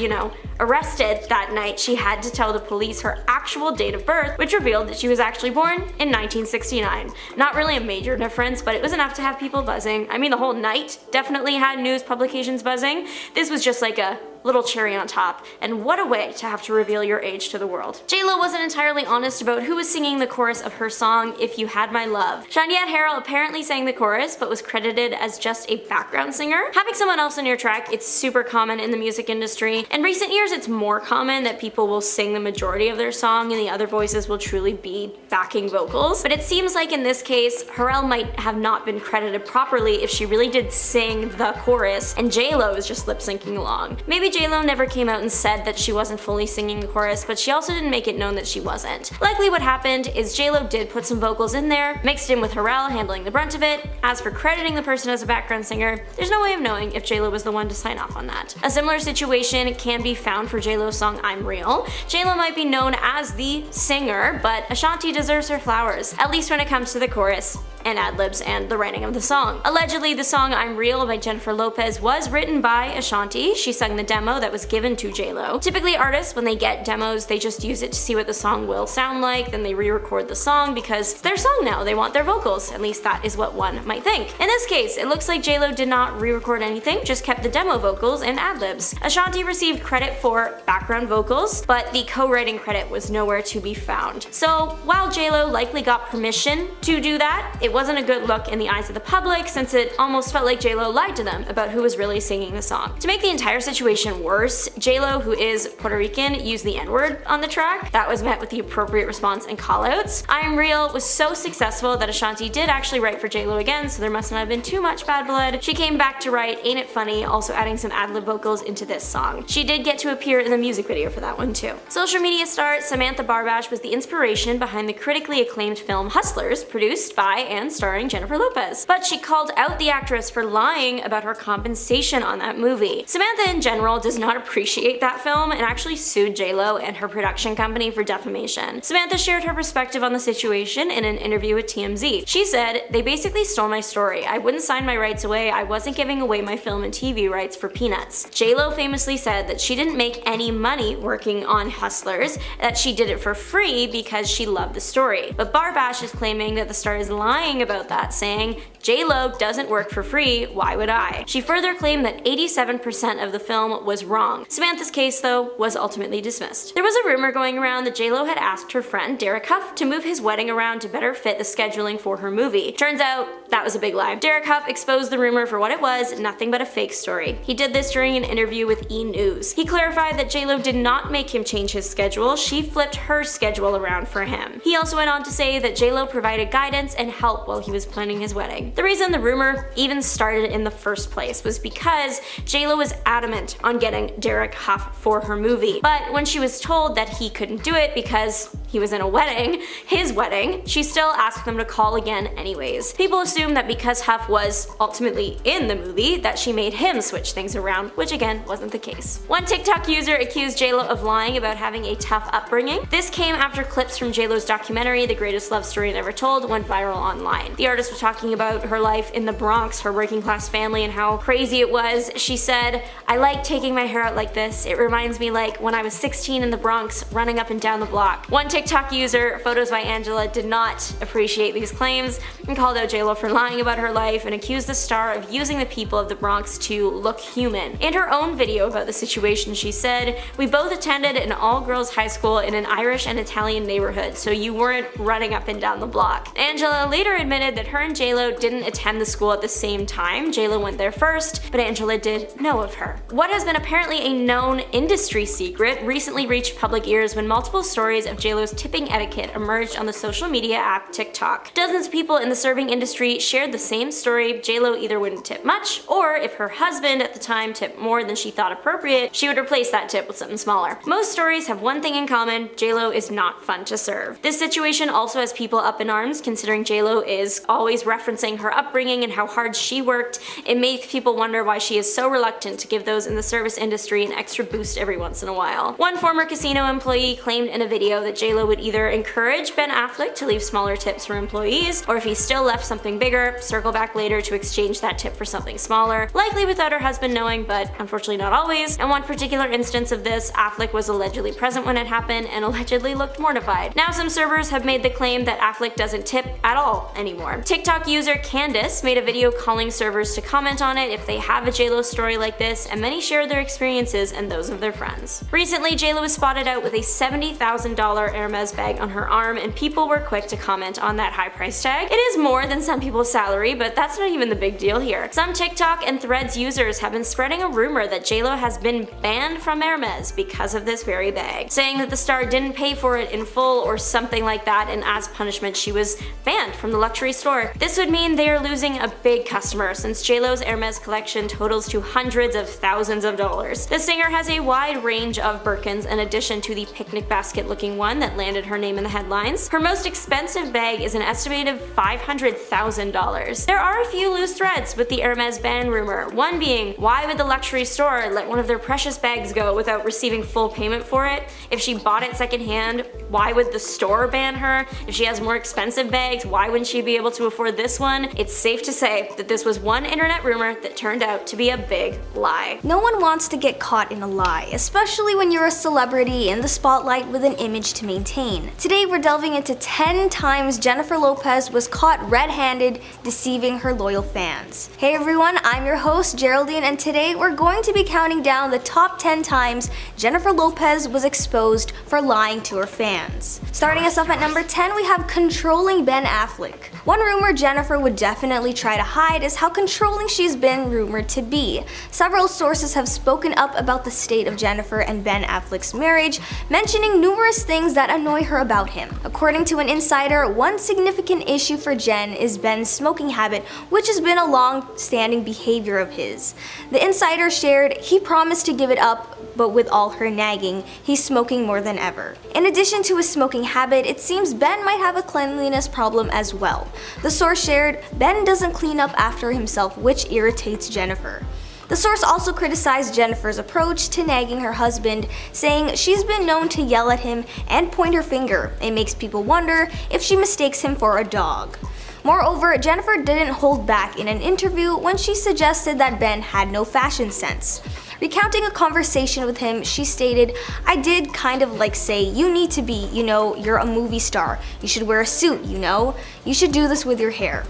arrested that night, she had to tell the police her actual date of birth, which revealed that she was actually born in 1969. Not really a major difference, but it was enough to have people buzzing. I mean, the whole night definitely had news publications buzzing. This was just like a little cherry on top, and what a way to have to reveal your age to the world. J.Lo wasn't entirely honest about who was singing the chorus of her song, If You Had My Love. Shania Harrell apparently sang the chorus, but was credited as just a background singer. Having someone else on your track, it's super common in the music industry. In recent years, it's more common that people will sing the majority of their song and the other voices will truly be backing vocals, but it seems like in this case, Harrell might have not been credited properly if she really did sing the chorus and J.Lo is just lip-syncing along. Maybe J.Lo never came out and said that she wasn't fully singing the chorus, but she also didn't make it known that she wasn't. Likely what happened is J.Lo did put some vocals in there, mixed in with Harrell handling the brunt of it. As for crediting the person as a background singer, there's no way of knowing if J.Lo was the one to sign off on that. A similar situation can be found for J.Lo's song I'm Real. J.Lo might be known as the singer, but Ashanti deserves her flowers, at least when it comes to the chorus and ad-libs and the writing of the song. Allegedly, the song I'm Real by Jennifer Lopez was written by Ashanti. She sung the demo that was given to J.Lo. Typically, artists, when they get demos, they just use it to see what the song will sound like, then they re-record the song because it's their song now, they want their vocals. At least that is what one might think. In this case, it looks like J.Lo did not re-record anything, just kept the demo vocals and ad-libs. Ashanti received credit for background vocals, but the co-writing credit was nowhere to be found. So while J.Lo likely got permission to do that, it wasn't a good look in the eyes of the public since it almost felt like J.Lo lied to them about who was really singing the song. To make the entire situation worse, J.Lo, who is Puerto Rican, used the N-word on the track. That was met with the appropriate response and callouts. I'm Real was so successful that Ashanti did actually write for J.Lo again, so there must not have been too much bad blood. She came back to write Ain't It Funny, also adding some ad-lib vocals into this song. She did get to appear in the music video for that one too. Social media star Samantha Barbash was the inspiration behind the critically acclaimed film Hustlers, produced by and starring Jennifer Lopez. But she called out the actress for lying about her compensation on that movie. Samantha in general does not appreciate that film and actually sued J.Lo and her production company for defamation. Samantha shared her perspective on the situation in an interview with TMZ. She said, "They basically stole my story. I wouldn't sign my rights away. I wasn't giving away my film and TV rights for peanuts." J.Lo famously said that she didn't make any money working on Hustlers, that she did it for free because she loved the story. But Barbash is claiming that the star is lying about that, saying,
J.Lo doesn't work for free, why would I? She further claimed that 87% of the film was wrong. Samantha's case, though, was ultimately dismissed. There was a rumor going around that J.Lo had asked her friend Derek Hough to move his wedding around to better fit the scheduling for her movie. Turns out, that was a big lie. Derek Hough exposed the rumor for what it was, nothing but a fake story. He did this during an interview with E! News. He clarified that J.Lo did not make him change his schedule, she flipped her schedule around for him. He also went on to say that J.Lo provided guidance and help while he was planning his wedding. The reason the rumor even started in the first place was because J.Lo was adamant on getting Derek Hough for her movie, but when she was told that he couldn't do it because he was in a wedding, his wedding, she still asked them to call again anyways. People assumed that because Hough was ultimately in the movie, that she made him switch things around, which again wasn't the case. One TikTok user accused J.Lo of lying about having a tough upbringing. This came after clips from J.Lo's documentary, The Greatest Love Story Never Told, went viral online. The artist was talking about her life in the Bronx, her working class family, and how crazy it was. She said, "I like taking my hair out like this. It reminds me like when I was 16 in the Bronx, running up and down the block." One TikTok user, Photos by Angela, did not appreciate these claims and called out J.Lo for lying about her life and accused the star of using the people of the Bronx to look human. In her own video about the situation, she said, "We both attended an all-girls high school in an Irish and Italian neighborhood, so you weren't running up and down the block." Angela later admitted that her and J.Lo didn't attend the school at the same time. J.Lo went there first, but Angela did know of her. What has been apparently a known industry secret recently reached public ears when multiple stories of J.Lo's tipping etiquette emerged on the social media app TikTok. Dozens of people in the serving industry shared the same story. J.Lo either wouldn't tip much, or if her husband at the time tipped more than she thought appropriate, she would replace that tip with something smaller. Most stories have one thing in common: J.Lo is not fun to serve. This situation also has people up in arms, considering J.Lo is always referencing her upbringing and how hard she worked. It makes people wonder why she is so reluctant to give those in the service industry an extra boost every once in a while. One former casino employee claimed in a video that J.Lo would either encourage Ben Affleck to leave smaller tips for employees, or if he still left something bigger, circle back later to exchange that tip for something smaller, likely without her husband knowing, but unfortunately not always. In one particular instance of this, Affleck was allegedly present when it happened and allegedly looked mortified. Now some servers have made the claim that Affleck doesn't tip at all anymore. TikTok user Candace made a video calling servers to comment on it if they have a J.Lo story like this, and many shared their experiences and those of their friends. Recently, J.Lo was spotted out with a $70,000 Hermes bag on her arm, and people were quick to comment on that high price tag. It is more than some people's salary, but that's not even the big deal here. Some TikTok and Threads users have been spreading a rumor that J.Lo has been banned from Hermes because of this very bag, saying that the star didn't pay for it in full or something like that, and as punishment she was banned from the luxury store. This would mean they are losing a big customer, since J.Lo's Hermes collection totals to hundreds of thousands of dollars. The singer has a wide range of Birkins in addition to the picnic basket looking one that landed her name in the headlines. Her most expensive bag is an estimated $500,000. There are a few loose threads with the Hermes ban rumor, one being, why would the luxury store let one of their precious bags go without receiving full payment for it? If she bought it secondhand, why would the store ban her? If she has more expensive bags, why wouldn't she be able to afford this one? It's safe to say that this was one internet rumor that turned out to be a big lie.
No one wants to get caught in a lie, especially when you're a celebrity in the spotlight with an image to maintain. Today we're delving into 10 times Jennifer Lopez was caught red-handed deceiving her loyal fans. Hey everyone, I'm your host Geraldine, and today we're going to be counting down the top 10 times Jennifer Lopez was exposed for lying to her fans. Starting us off at number 10, we have controlling Ben Affleck. One rumor Jennifer would definitely try to hide is how controlling she's been rumored to be. Several sources have spoken up about the state of Jennifer and Ben Affleck's marriage, mentioning numerous things that annoy her about him. According to an insider, one significant issue for Jen is Ben's smoking habit, which has been a long-standing behavior of his. The insider shared he promised to give it up, but with all her nagging, he's smoking more than ever. In addition to his smoking habit, it seems Ben might have a cleanliness problem as well. The source shared, Ben doesn't clean up after himself, which irritates Jennifer. The source also criticized Jennifer's approach to nagging her husband, saying she's been known to yell at him and point her finger. It makes people wonder if she mistakes him for a dog. Moreover, Jennifer didn't hold back in an interview when she suggested that Ben had no fashion sense. Recounting a conversation with him, she stated, "I did kind of like say, you need to be, you're a movie star. You should wear a suit, you should do this with your hair."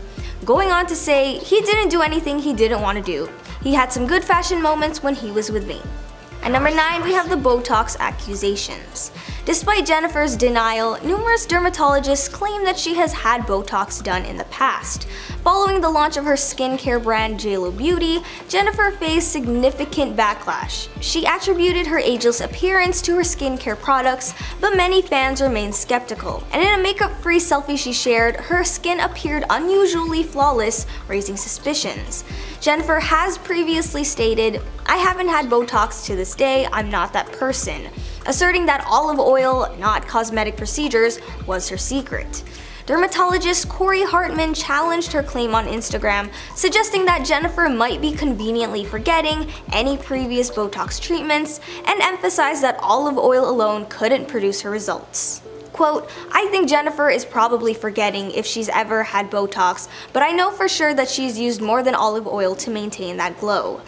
going on to say he didn't do anything he didn't want to do. He had some good fashion moments when he was with me. At number 9, we have the Botox accusations. Despite Jennifer's denial, numerous dermatologists claim that she has had Botox done in the past. Following the launch of her skincare brand J.Lo Beauty, Jennifer faced significant backlash. She attributed her ageless appearance to her skincare products, but many fans remained skeptical. And in a makeup-free selfie she shared, her skin appeared unusually flawless, raising suspicions. Jennifer has previously stated, "I haven't had Botox to this day, I'm not that person," asserting that olive oil, not cosmetic procedures, was her secret. Dermatologist Corey Hartman challenged her claim on Instagram, suggesting that Jennifer might be conveniently forgetting any previous Botox treatments, and emphasized that olive oil alone couldn't produce her results. Quote, "I think Jennifer is probably forgetting if she's ever had Botox, but I know for sure that she's used more than olive oil to maintain that glow."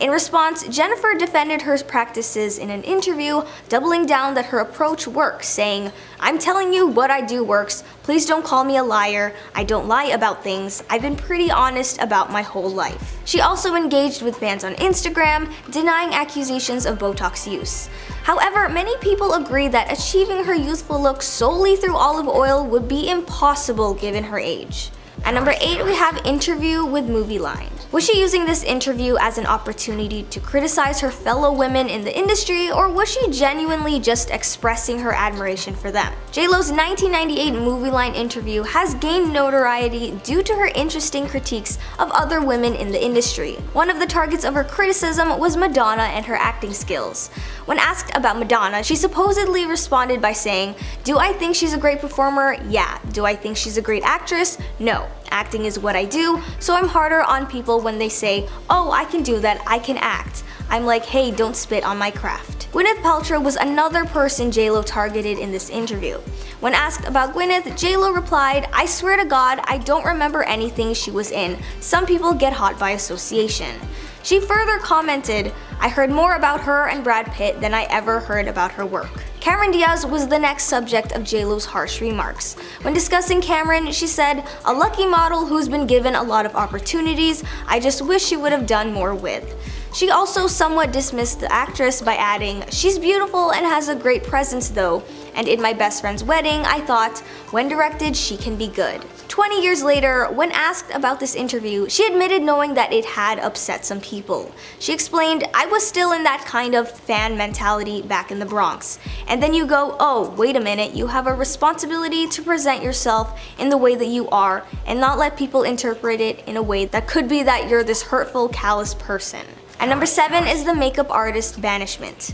In response, Jennifer defended her practices in an interview, doubling down that her approach works, saying, "I'm telling you what I do works. Please don't call me a liar. I don't lie about things. I've been pretty honest about my whole life." She also engaged with fans on Instagram, denying accusations of Botox use. However, many people agree that achieving her youthful look solely through olive oil would be impossible given her age. At number 8, we have interview with movie line. Was she using this interview as an opportunity to criticize her fellow women in the industry, or was she genuinely just expressing her admiration for them? J.Lo's 1998 movie line interview has gained notoriety due to her interesting critiques of other women in the industry. One of the targets of her criticism was Madonna and her acting skills. When asked about Madonna, she supposedly responded by saying, "Do I think she's a great performer? Yeah. Do I think she's a great actress? No. Acting is what I do, so I'm harder on people when they say, 'Oh, I can do that, I can act.' I'm like, hey, don't spit on my craft." Gwyneth Paltrow was another person J.Lo targeted in this interview. When asked about Gwyneth, J.Lo replied, "I swear to God, I don't remember anything she was in. Some people get hot by association." She further commented, "I heard more about her and Brad Pitt than I ever heard about her work." Cameron Diaz was the next subject of J.Lo's harsh remarks. When discussing Cameron, she said, "A lucky model who's been given a lot of opportunities, I just wish she would have done more with." She also somewhat dismissed the actress by adding, "She's beautiful and has a great presence though, and in my best friend's wedding, I thought, when directed, she can be good." 20 years later, when asked about this interview, she admitted knowing that it had upset some people. She explained, "I was still in that kind of fan mentality back in the Bronx. And then you go, oh, wait a minute, you have a responsibility to present yourself in the way that you are and not let people interpret it in a way that could be that you're this hurtful, callous person." And number 7 is the makeup artist banishment.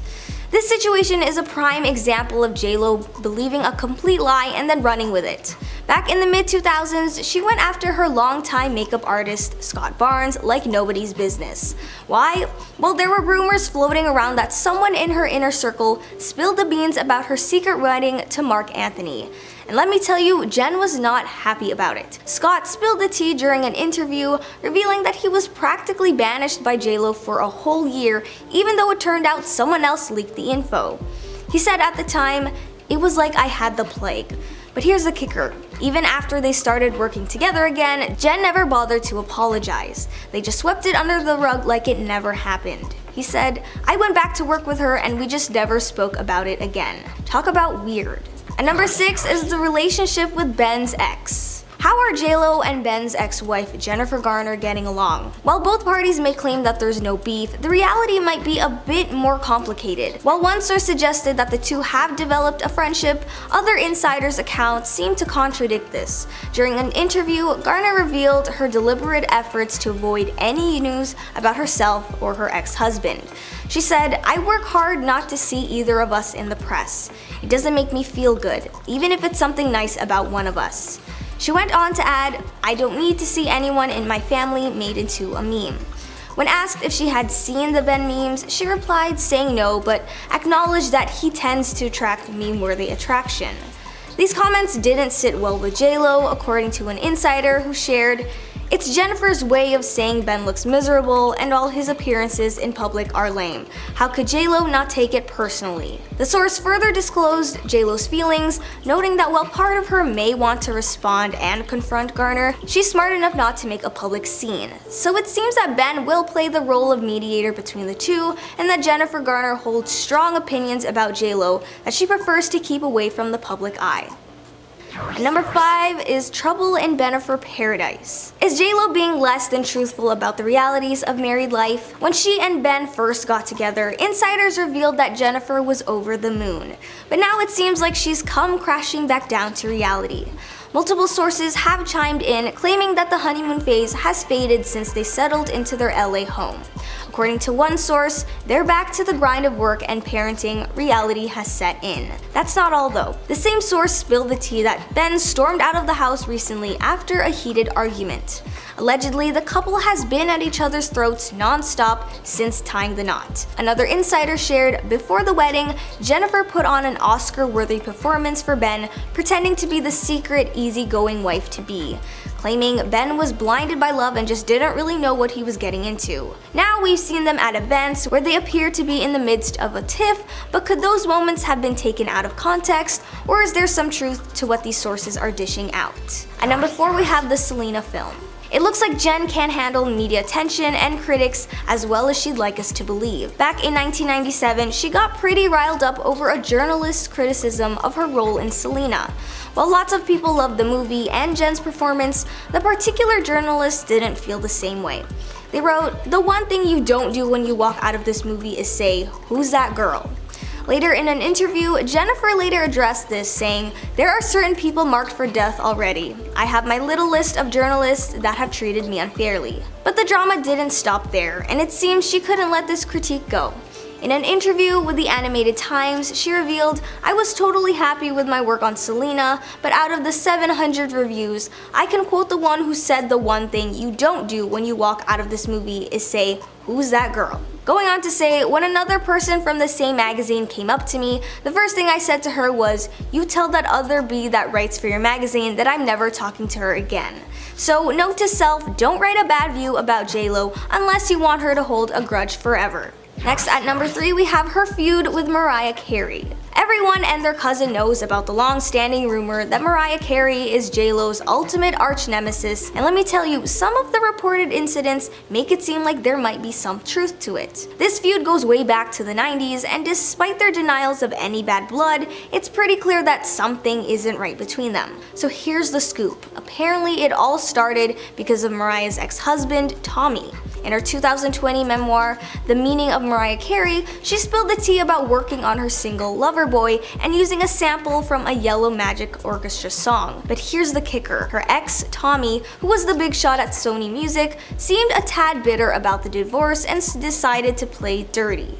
This situation is a prime example of J.Lo believing a complete lie and then running with it. Back in the mid-2000s, she went after her longtime makeup artist, Scott Barnes, like nobody's business. Why? Well, there were rumors floating around that someone in her inner circle spilled the beans about her secret wedding to Mark Anthony. And let me tell you, Jen was not happy about it. Scott spilled the tea during an interview, revealing that he was practically banished by J.Lo for a whole year, even though it turned out someone else leaked the info. He said at the time, "It was like I had the plague." But here's the kicker. Even after they started working together again, Jen never bothered to apologize. They just swept it under the rug like it never happened. He said, "I went back to work with her and we just never spoke about it again." Talk about weird. And number 6 is the relationship with Ben's ex. How are J.Lo and Ben's ex-wife Jennifer Garner getting along? While both parties may claim that there's no beef, the reality might be a bit more complicated. While one source suggested that the two have developed a friendship, other insiders' accounts seem to contradict this. During an interview, Garner revealed her deliberate efforts to avoid any news about herself or her ex-husband. She said, "I work hard not to see either of us in the press. It doesn't make me feel good, even if it's something nice about one of us." She went on to add, "I don't need to see anyone in my family made into a meme." When asked if she had seen the Ben memes, she replied saying no, but acknowledged that he tends to attract meme-worthy attraction. These comments didn't sit well with J.Lo, according to an insider who shared, It's Jennifer's way of saying Ben looks miserable and all his appearances in public are lame. How could J.Lo not take it personally? The source further disclosed J.Lo's feelings, noting that while part of her may want to respond and confront Garner, she's smart enough not to make a public scene. So it seems that Ben will play the role of mediator between the two, and that Jennifer Garner holds strong opinions about J.Lo that she prefers to keep away from the public eye. Number 5 is trouble in Bennifer Paradise. Is J.Lo being less than truthful about the realities of married life? When she and Ben first got together, insiders revealed that Jennifer was over the moon. But now it seems like she's come crashing back down to reality. Multiple sources have chimed in, claiming that the honeymoon phase has faded since they settled into their LA home. According to one source, they're back to the grind of work and parenting. Reality has set in. That's not all though. The same source spilled the tea that Ben stormed out of the house recently after a heated argument. Allegedly, the couple has been at each other's throats non-stop since tying the knot. Another insider shared, before the wedding, Jennifer put on an Oscar-worthy performance for Ben, pretending to be the secret, easygoing wife-to-be, claiming Ben was blinded by love and just didn't really know what he was getting into. Now we've seen them at events where they appear to be in the midst of a tiff, but could those moments have been taken out of context, or is there some truth to what these sources are dishing out? At number 4, we have the Selena film. It looks like Jen can't handle media attention and critics as well as she'd like us to believe. Back in 1997, she got pretty riled up over a journalist's criticism of her role in Selena. While lots of people loved the movie and Jen's performance, the particular journalist didn't feel the same way. They wrote, "The one thing you don't do when you walk out of this movie is say, 'Who's that girl?'" Later in an interview, Jennifer later addressed this, saying, "There are certain people marked for death already. I have my little list of journalists that have treated me unfairly." But the drama didn't stop there, and it seems she couldn't let this critique go. In an interview with the Animated Times, she revealed, "I was totally happy with my work on Selena, but out of the 700 reviews, I can quote the one who said the one thing you don't do when you walk out of this movie is say, 'Who's that girl?'" Going on to say, "When another person from the same magazine came up to me, the first thing I said to her was, 'You tell that other bee that writes for your magazine that I'm never talking to her again.' So note to self, don't write a bad view about J.Lo unless you want her to hold a grudge forever." Next at number 3, we have her feud with Mariah Carey. Everyone and their cousin knows about the long-standing rumor that Mariah Carey is J.Lo's ultimate arch-nemesis, and let me tell you, some of the reported incidents make it seem like there might be some truth to it. This feud goes way back to the 90s, and despite their denials of any bad blood, it's pretty clear that something isn't right between them. So here's the scoop. Apparently it all started because of Mariah's ex-husband, Tommy. In her 2020 memoir, The Meaning of Mariah Carey, she spilled the tea about working on her single Loverboy and using a sample from a Yellow Magic Orchestra song. But here's the kicker. Her ex, Tommy, who was the big shot at Sony Music, seemed a tad bitter about the divorce and decided to play dirty.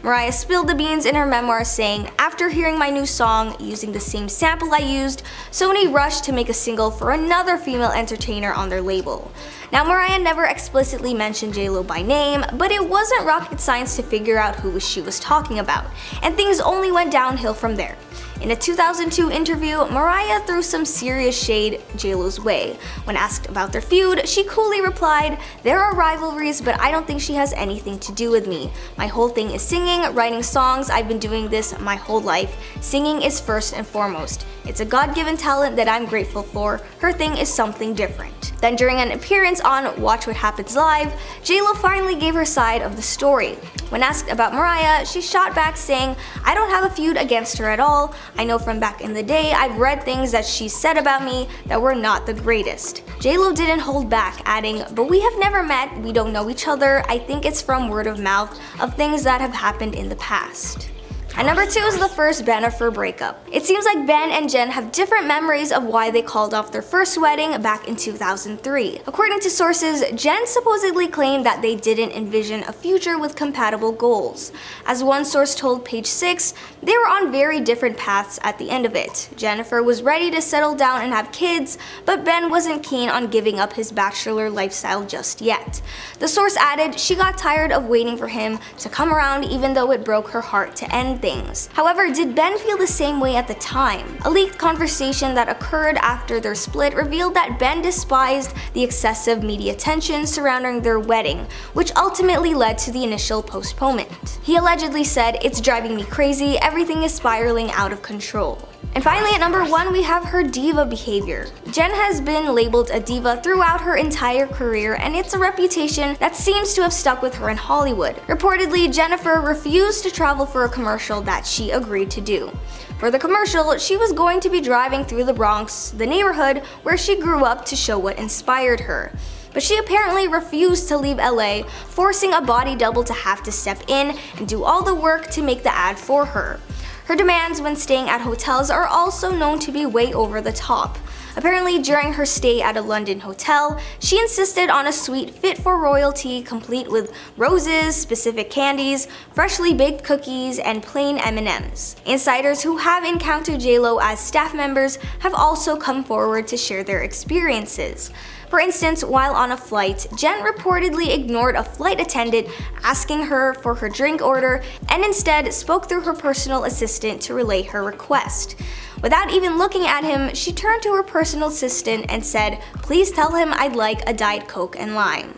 Mariah spilled the beans in her memoir, saying, "After hearing my new song using the same sample I used, Sony rushed to make a single for another female entertainer on their label." Now, Mariah never explicitly mentioned J.Lo by name, but it wasn't rocket science to figure out who she was talking about, and things only went downhill from there. In a 2002 interview, Mariah threw some serious shade J.Lo's way. When asked about their feud, she coolly replied, "There are rivalries, but I don't think she has anything to do with me. My whole thing is singing, writing songs. I've been doing this my whole life. Singing is first and foremost. It's a God-given talent that I'm grateful for. Her thing is something different." Then during an appearance on Watch What Happens Live, J.Lo finally gave her side of the story. When asked about Mariah, she shot back saying, "I don't have a feud against her at all. I know from back in the day I've read things that she said about me that were not the greatest." J.Lo didn't hold back, adding, "But we have never met, we don't know each other. I think it's from word of mouth of things that have happened in the past." And number 2 is the first Bennifer breakup. It seems like Ben and Jen have different memories of why they called off their first wedding back in 2003. According to sources, Jen supposedly claimed that they didn't envision a future with compatible goals. As one source told Page 6, they were on very different paths at the end of it. Jennifer was ready to settle down and have kids, but Ben wasn't keen on giving up his bachelor lifestyle just yet. The source added she got tired of waiting for him to come around even though it broke her heart to end things. However, did Ben feel the same way at the time? A leaked conversation that occurred after their split revealed that Ben despised the excessive media attention surrounding their wedding, which ultimately led to the initial postponement. He allegedly said, "It's driving me crazy, everything is spiraling out of control." And finally, at number 1, we have her diva behavior. Jen has been labeled a diva throughout her entire career, and it's a reputation that seems to have stuck with her in Hollywood. Reportedly, Jennifer refused to travel for a commercial that she agreed to do. For the commercial, she was going to be driving through the Bronx, the neighborhood where she grew up, to show what inspired her. But she apparently refused to leave LA, forcing a body double to have to step in and do all the work to make the ad for her. Her demands when staying at hotels are also known to be way over the top. Apparently, during her stay at a London hotel, she insisted on a suite fit for royalty, complete with roses, specific candies, freshly baked cookies, and plain M&Ms. Insiders who have encountered J.Lo as staff members have also come forward to share their experiences. For instance, while on a flight, Jen reportedly ignored a flight attendant asking her for her drink order and instead spoke through her personal assistant to relay her request. Without even looking at him, she turned to her personal assistant and said, "Please tell him I'd like a Diet Coke and lime."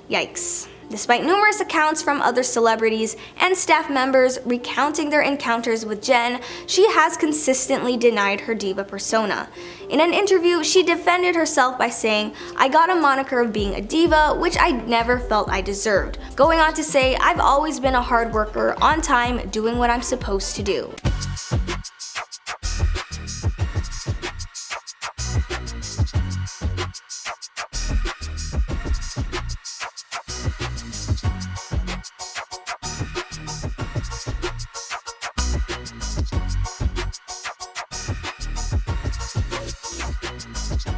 Yikes. Despite numerous accounts from other celebrities and staff members recounting their encounters with Jen, she has consistently denied her diva persona. In an interview, she defended herself by saying, "I got a moniker of being a diva, which I never felt I deserved," going on to say, "I've always been a hard worker, on time, doing what I'm supposed to do."